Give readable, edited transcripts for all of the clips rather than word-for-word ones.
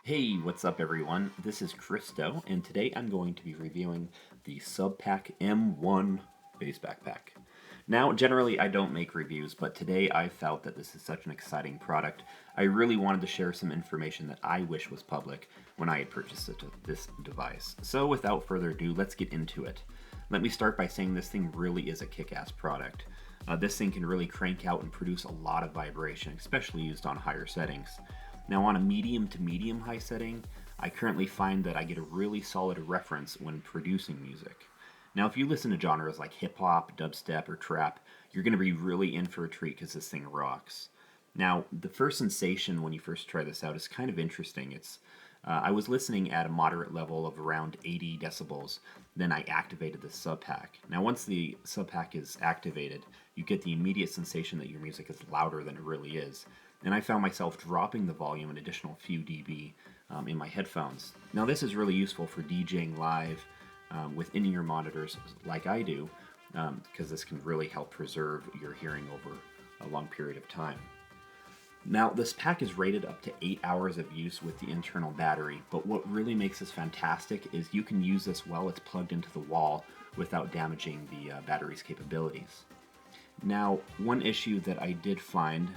Hey, what's up everyone? This is Christo, and today I'm going to be reviewing the SubPac M1 bass backpack. Now, generally I don't make reviews, but today I felt that this is such an exciting product. I really wanted to share some information that I wish was public when I had purchased this device. So without further ado, let's get into it. Let me start by saying this thing really is a kick-ass product. This thing can really crank out and produce a lot of vibration, especially used on higher settings. Now on a medium to medium high setting, I currently find that I get a really solid reference when producing music. Now if you listen to genres like hip hop, dubstep, or trap, you're going to be really in for a treat because this thing rocks. Now the first sensation when you first try this out is kind of interesting. I was listening at a moderate level of around 80 decibels, then I activated the SubPac. Now once the SubPac is activated, you get the immediate sensation that your music is louder than it really is. And I found myself dropping the volume an additional few dB in my headphones. Now this is really useful for DJing live with in-ear monitors like I do, because this can really help preserve your hearing over a long period of time. Now this pack is rated up to 8 hours of use with the internal battery, but what really makes this fantastic is you can use this while it's plugged into the wall without damaging the battery's capabilities. Now, one issue that I did find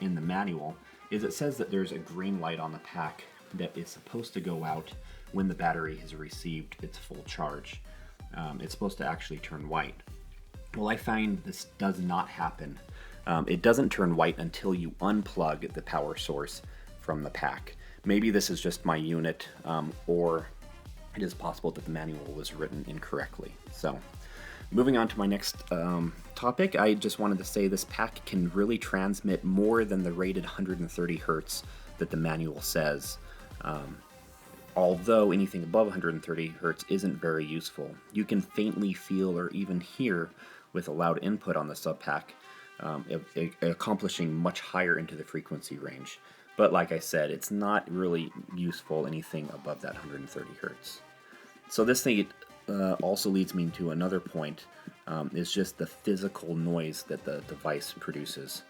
in the manual is it says that there's a green light on the pack that is supposed to go out when the battery has received its full charge. It's supposed to actually turn white. Well, I find this does not happen. It doesn't turn white until you unplug the power source from the pack. Maybe this is just my unit, or it is possible that the manual was written incorrectly. So, moving on to my next topic, I just wanted to say this pack can really transmit more than the rated 130 Hz that the manual says. Although anything above 130 Hz isn't very useful. You can faintly feel or even hear with a loud input on the SubPac, accomplishing much higher into the frequency range. But like I said, it's not really useful anything above that 130 Hz. So this thing also leads me to another point, is just the physical noise that the device produces.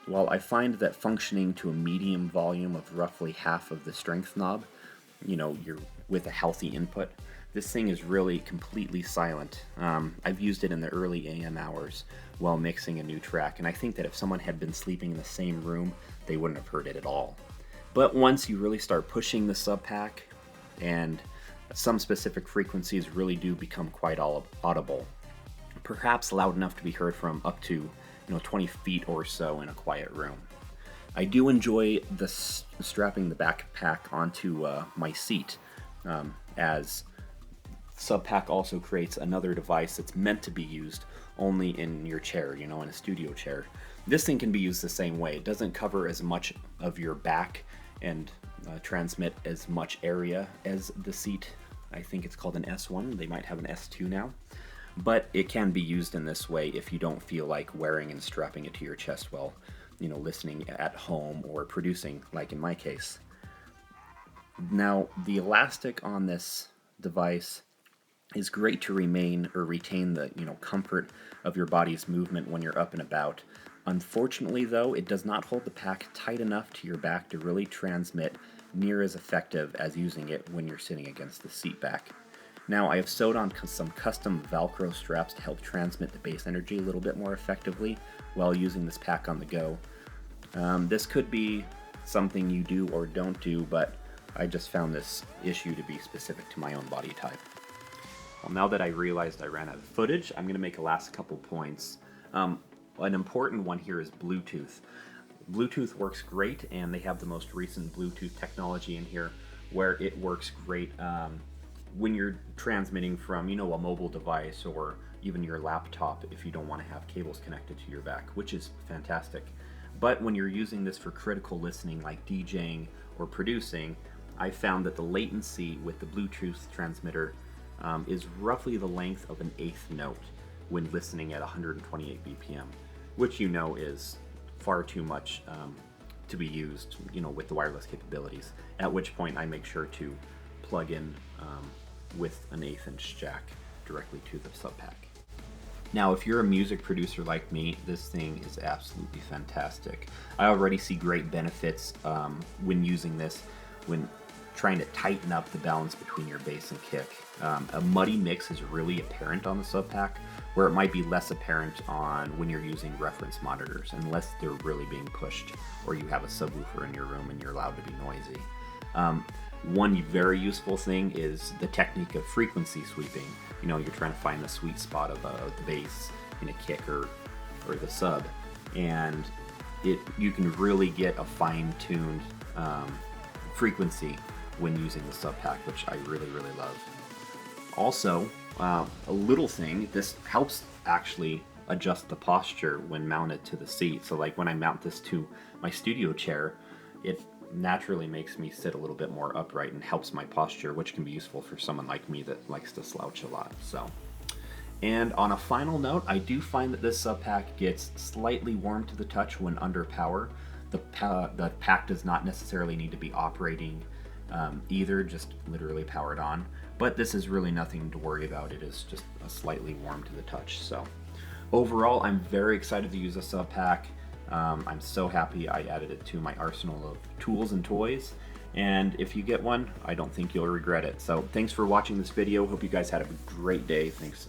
While I find that functioning to a medium volume of roughly half of the strength knob, you're with a healthy input, this thing is really completely silent. I've used it in the early AM hours while mixing a new track, and I think that if someone had been sleeping in the same room, they wouldn't have heard it at all. But once you really start pushing the SubPac, and some specific frequencies really do become quite audible, perhaps loud enough to be heard from up to 20 feet or so in a quiet room. I do enjoy strapping the backpack onto my seat, as SubPac also creates another device that's meant to be used only in your chair, in a studio chair. This thing can be used the same way. It doesn't cover as much of your back and transmit as much area as the seat. I think it's called an S1. They might have an S2 now. But it can be used in this way if you don't feel like wearing and strapping it to your chest while listening at home or producing, like in my case. Now, the elastic on this device is great to retain the comfort of your body's movement when you're up and about. Unfortunately, though, it does not hold the pack tight enough to your back to really transmit near as effective as using it when you're sitting against the seat back. Now, I have sewed on some custom Velcro straps to help transmit the bass energy a little bit more effectively while using this pack on the go. This could be something you do or don't do, but I just found this issue to be specific to my own body type. Well, now that I realized I ran out of footage, I'm going to make a last couple points. An important one here is Bluetooth. Bluetooth works great, and they have the most recent Bluetooth technology in here where it works great when you're transmitting from, a mobile device or even your laptop if you don't want to have cables connected to your back, which is fantastic. But when you're using this for critical listening like DJing or producing, I found that the latency with the Bluetooth transmitter is roughly the length of an eighth note when listening at 128 BPM, which is far too much to be used, with the wireless capabilities. At which point I make sure to plug in with an 1/8 inch jack directly to the SubPac. Now, if you're a music producer like me, this thing is absolutely fantastic. I already see great benefits when using this, when trying to tighten up the balance between your bass and kick. A muddy mix is really apparent on the SubPac, where it might be less apparent on when you're using reference monitors, unless they're really being pushed or you have a subwoofer in your room and you're allowed to be noisy. One very useful thing is the technique of frequency sweeping. You know, you're trying to find the sweet spot of the bass in a kick or the sub, and you can really get a fine-tuned frequency when using the SubPac, which I really love. Also, a little thing, this helps actually adjust the posture when mounted to the seat. So like when I mount this to my studio chair, it naturally makes me sit a little bit more upright and helps my posture, which can be useful for someone like me that likes to slouch a lot. So, and on a final note, I do find that this SubPac gets slightly warm to the touch when under power. The pack does not necessarily need to be operating either, just literally powered on. But this is really nothing to worry about. It is just a slightly warm to the touch. So overall, I'm very excited to use a SubPac. I'm so happy I added it to my arsenal of tools and toys. And if you get one, I don't think you'll regret it. So thanks for watching this video. Hope you guys had a great day. Thanks.